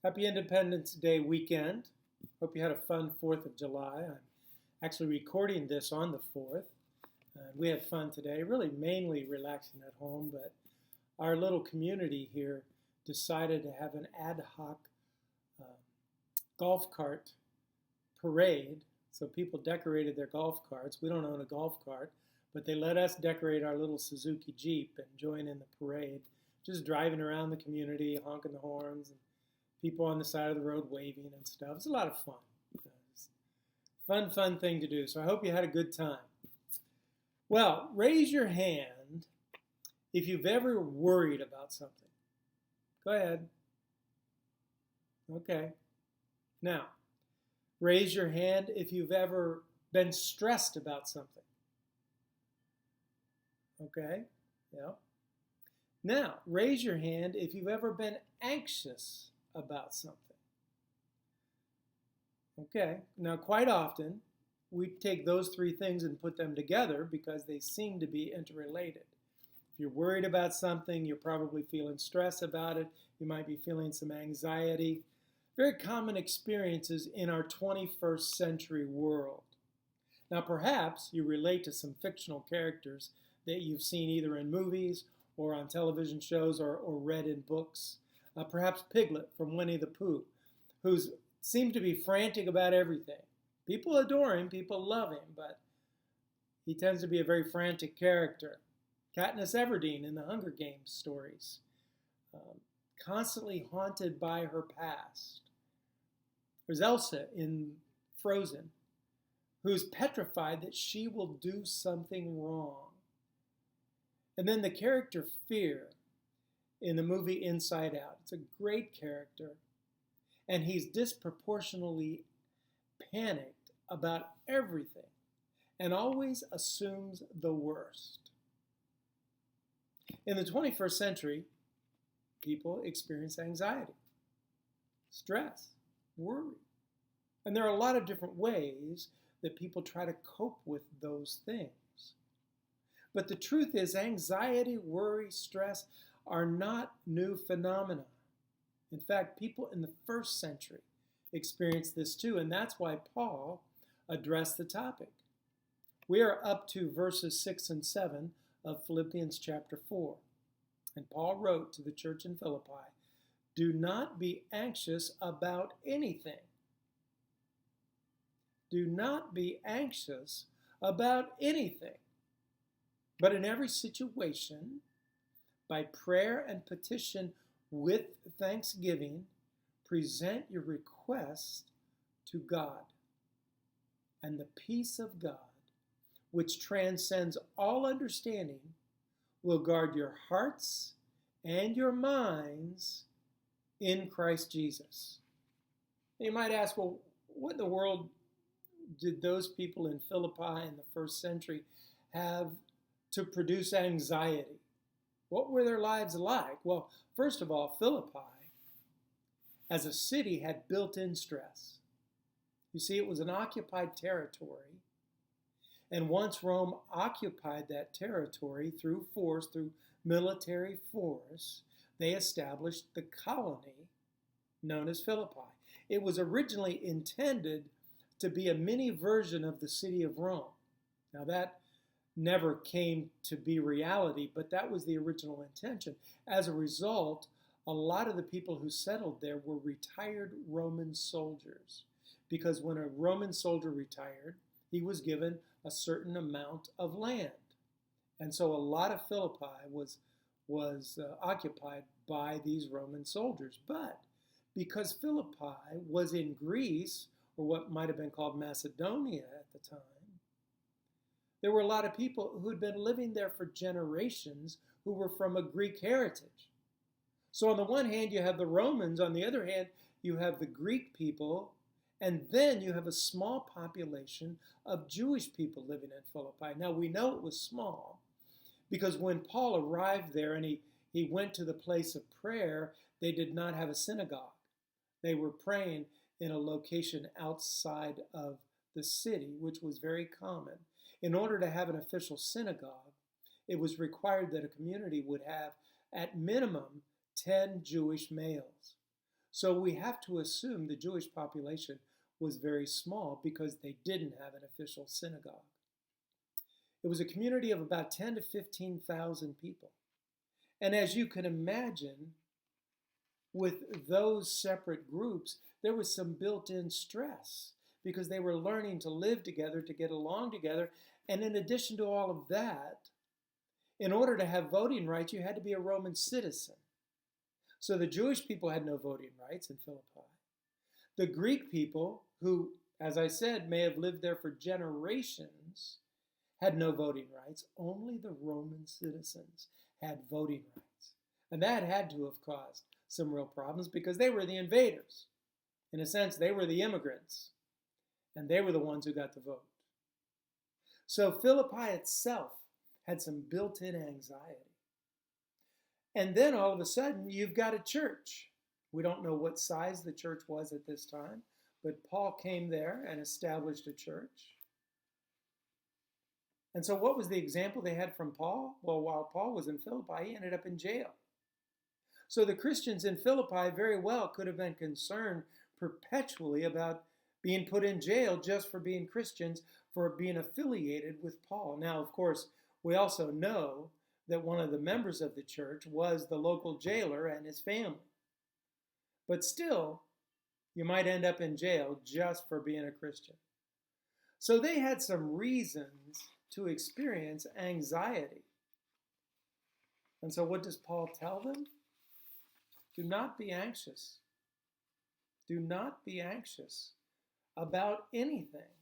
Happy Independence Day weekend. Hope you had a fun 4th of July. I'm actually recording this on the 4th. We had fun today, really mainly relaxing at home, but our little community here decided to have an ad hoc uh, golf cart parade. So people decorated their golf carts. We don't own a golf cart, but they let us decorate our little Suzuki Jeep and join in the parade, just driving around the community, honking the horns, and people on the side of the road waving and stuff. It's a lot of fun. It's a fun thing to do. So I hope you had a good time. Well, raise your hand if you've ever worried about something. Go ahead. Okay. Now, raise your hand if you've ever been stressed about something. Okay. Yeah. Now, raise your hand if you've ever been anxious about something. Okay. Now, quite often, we take those three things and put them together because they seem to be interrelated. If you're worried about something, you're probably feeling stress about it. You might be feeling some anxiety. Very common experiences in our 21st century world. Now, perhaps you relate to some fictional characters that you've seen either in movies or on television shows or read in books. Perhaps Piglet from Winnie the Pooh, who seems to be frantic about everything. People adore him, people love him, but he tends to be a very frantic character. Katniss Everdeen in the Hunger Games stories, constantly haunted by her past. There's Elsa in Frozen, who's petrified that she will do something wrong. And then the character Fear in the movie Inside Out. It's a great character, and he's disproportionately panicked about everything and always assumes the worst. In the 21st century, people experience anxiety, stress, worry. And there are a lot of different ways that people try to cope with those things. But the truth is, anxiety, worry, stress are not new phenomena. In fact, people in the first century experienced this too, and that's why Paul addressed the topic. We are up to verses 6 and 7 of Philippians chapter 4. And Paul wrote to the church in Philippi, "Do not be anxious about anything." Do not be anxious about anything. But in every situation, by prayer and petition with thanksgiving, present your request to God. And the peace of God, which transcends all understanding, will guard your hearts and your minds in Christ Jesus. And you might ask, well, what in the world did those people in Philippi in the first century have to produce anxiety? What were their lives like? Well, first of all, Philippi, as a city, had built-in stress. You see, it was an occupied territory, and once Rome occupied that territory through force, through military force, they established the colony known as Philippi. It was originally intended to be a mini version of the city of Rome. Now that never came to be reality, but that was the original intention. As a result, a lot of the people who settled there were retired Roman soldiers, because when a Roman soldier retired, he was given a certain amount of land. And so a lot of Philippi was occupied by these Roman soldiers. But because Philippi was in Greece, or what might have been called Macedonia at the time, there were a lot of people who had been living there for generations who were from a Greek heritage. So on the one hand, you have the Romans. On the other hand, you have the Greek people. And then you have a small population of Jewish people living in Philippi. Now, we know it was small because when Paul arrived there and he went to the place of prayer, they did not have a synagogue. They were praying in a location outside of the city, which was very common. In order to have an official synagogue, it was required that a community would have, at minimum, 10 Jewish males. So we have to assume the Jewish population was very small because they didn't have an official synagogue. It was a community of about 10 to 15,000 people. And as you can imagine, with those separate groups, there was some built-in stress because they were learning to live together, to get along together. And in addition to all of that, in order to have voting rights, you had to be a Roman citizen. So the Jewish people had no voting rights in Philippi. The Greek people, who, as I said, may have lived there for generations, had no voting rights. Only the Roman citizens had voting rights. And that had to have caused some real problems because they were the invaders. In a sense, they were the immigrants, and they were the ones who got the vote. So Philippi itself had some built-in anxiety. And then all of a sudden, you've got a church. We don't know what size the church was at this time, but Paul came there and established a church. And so what was the example they had from Paul? Well, while Paul was in Philippi, he ended up in jail. So the Christians in Philippi very well could have been concerned perpetually about being put in jail just for being Christians, for being affiliated with Paul. Now, of course, we also know that one of the members of the church was the local jailer and his family. But still, you might end up in jail just for being a Christian. So they had some reasons to experience anxiety. And so what does Paul tell them? Do not be anxious. Do not be anxious about anything,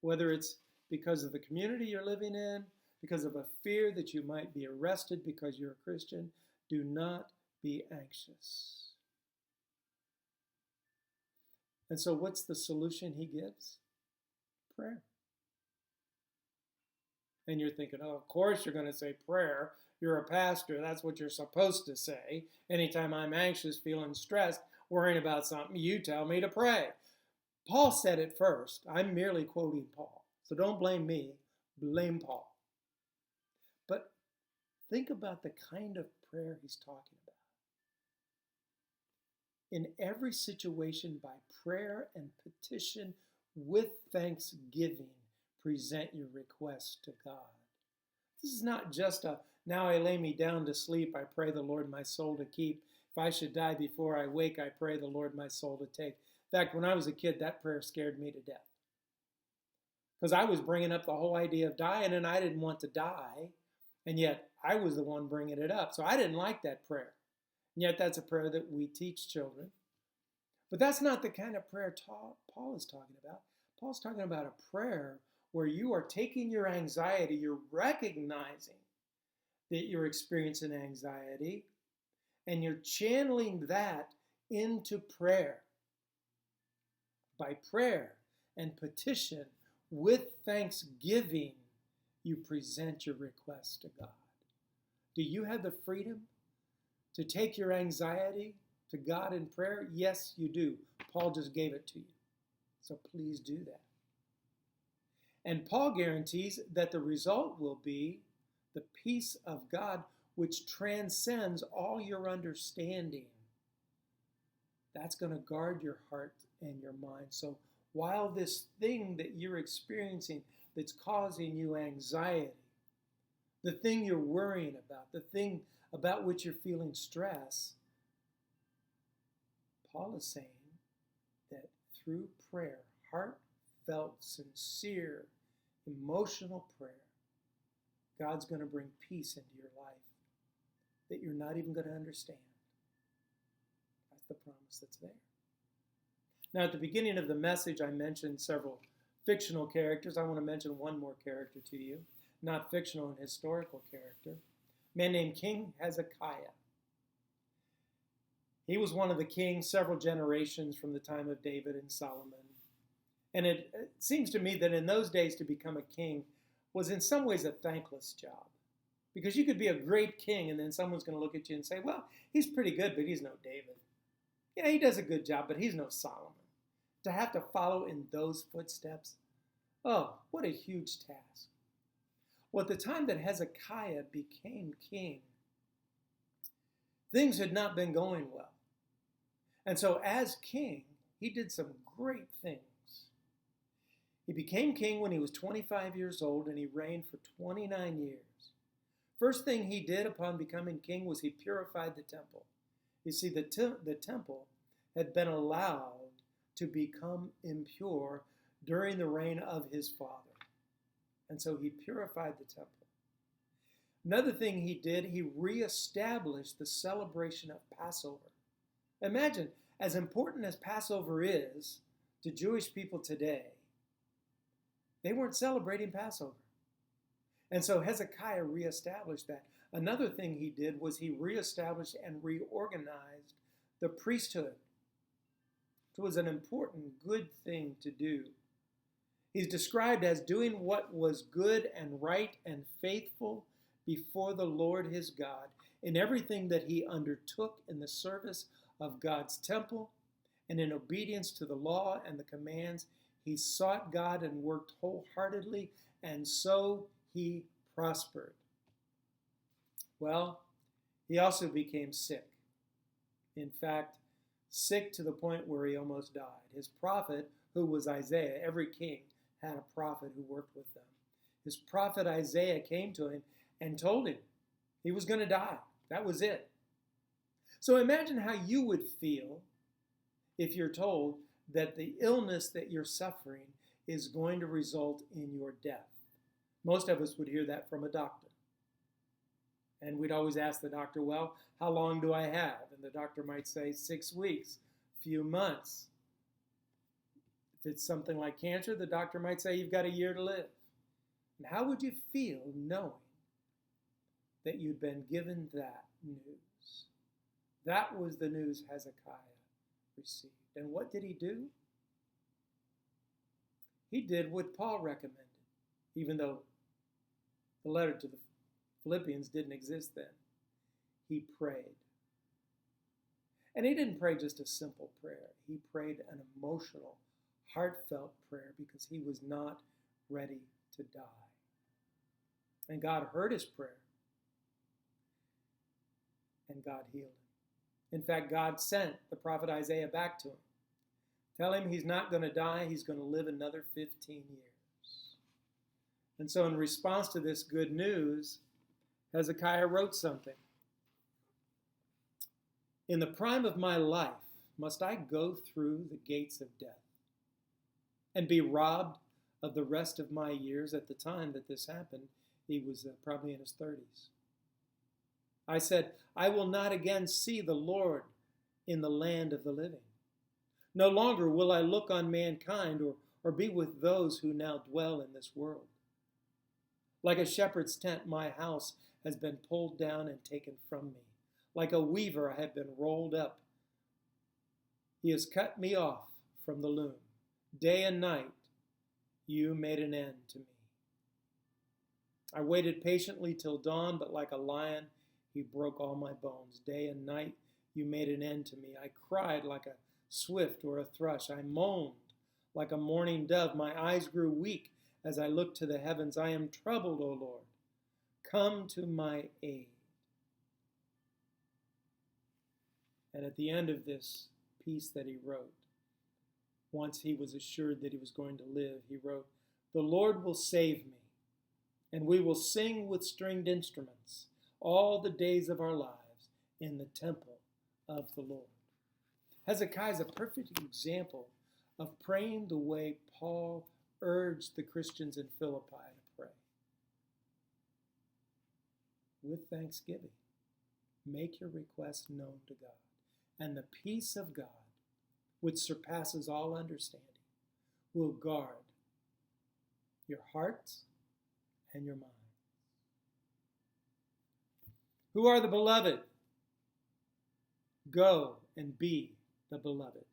whether it's because of the community you're living in, because of a fear that you might be arrested because you're a Christian. Do not be anxious. And so what's the solution he gives? Prayer. And you're thinking, oh, of course you're going to say prayer. You're a pastor. That's what you're supposed to say. Anytime I'm anxious, feeling stressed, worrying about something, you tell me to pray. Paul said it first. I'm merely quoting Paul. So don't blame me. Blame Paul. But think about the kind of prayer he's talking about. In every situation, by prayer and petition with thanksgiving, present your requests to God. This is not just a, now I lay me down to sleep, I pray the Lord my soul to keep. If I should die before I wake, I pray the Lord my soul to take. In fact, when I was a kid, that prayer scared me to death. Because I was bringing up the whole idea of dying, and I didn't want to die. And yet, I was the one bringing it up. So I didn't like that prayer. And yet, that's a prayer that we teach children. But that's not the kind of prayer Paul is talking about. Paul's talking about a prayer where you are taking your anxiety, you're recognizing that you're experiencing anxiety, and you're channeling that into prayer. By prayer and petition with thanksgiving, you present your request to God. Do you have the freedom to take your anxiety to God in prayer? Yes, you do. Paul just gave it to you. So please do that. And Paul guarantees that the result will be the peace of God, which transcends all your understanding. That's going to guard your heart and your mind. So while this thing that you're experiencing that's causing you anxiety, the thing you're worrying about, the thing about which you're feeling stress, Paul is saying that through prayer, heartfelt, sincere, emotional prayer, God's going to bring peace into your life that you're not even going to understand. That's the promise that's there. Now, at the beginning of the message, I mentioned several fictional characters. I want to mention one more character to you, not fictional, and historical character. A man named King Hezekiah. He was one of the kings several generations from the time of David and Solomon. And it seems to me that in those days to become a king was in some ways a thankless job. Because you could be a great king and then someone's going to look at you and say, well, he's pretty good, but he's no David. Yeah, he does a good job, but he's no Solomon. To have to follow in those footsteps, oh, what a huge task. Well, at the time that Hezekiah became king, things had not been going well. And so as king, he did some great things. He became king when he was 25 years old, and he reigned for 29 years. First thing he did upon becoming king was he purified the temple. You see, the temple had been allowed to become impure during the reign of his father. And so he purified the temple. Another thing he did, he reestablished the celebration of Passover. Imagine, as important as Passover is to Jewish people today, they weren't celebrating Passover. And so Hezekiah reestablished that. Another thing he did was he reestablished and reorganized the priesthood. It was an important, good thing to do. He's described as doing what was good and right and faithful before the Lord his God in everything that he undertook in the service of God's temple and in obedience to the law and the commands. He sought God and worked wholeheartedly, and so he prospered. Well, he also became sick. In fact, sick to the point where he almost died. His prophet, who was Isaiah, every king had a prophet who worked with them. His prophet Isaiah came to him and told him he was going to die. That was it. So imagine how you would feel if you're told that the illness that you're suffering is going to result in your death. Most of us would hear that from a doctor. And we'd always ask the doctor, well, how long do I have? And the doctor might say 6 weeks, a few months. If it's something like cancer, the doctor might say you've got a year to live. And how would you feel knowing that you'd been given that news? That was the news Hezekiah received. And what did he do? He did what Paul recommended, even though the letter to the Philippians didn't exist then. He prayed. And he didn't pray just a simple prayer. He prayed an emotional, heartfelt prayer because he was not ready to die. And God heard his prayer. And God healed him. In fact, God sent the prophet Isaiah back to him. Tell him he's not going to die. He's going to live another 15 years. And so in response to this good news, Hezekiah wrote something. In the prime of my life, must I go through the gates of death and be robbed of the rest of my years? At the time that this happened, he was probably in his 30s. I said, I will not again see the Lord in the land of the living. No longer will I look on mankind or be with those who now dwell in this world. Like a shepherd's tent, my house has been pulled down and taken from me. Like a weaver, I have been rolled up. He has cut me off from the loom. Day and night, you made an end to me. I waited patiently till dawn, but like a lion, he broke all my bones. Day and night, you made an end to me. I cried like a swift or a thrush. I moaned like a mourning dove. My eyes grew weak as I looked to the heavens. I am troubled, O Lord. Come to my aid. And at the end of this piece that he wrote, once he was assured that he was going to live, he wrote, the Lord will save me, and we will sing with stringed instruments all the days of our lives in the temple of the Lord. Hezekiah is a perfect example of praying the way Paul urged the Christians in Philippi to pray. With thanksgiving, make your requests known to God, and the peace of God, which surpasses all understanding, will guard your hearts and your minds. Who are the beloved? Go and be the beloved.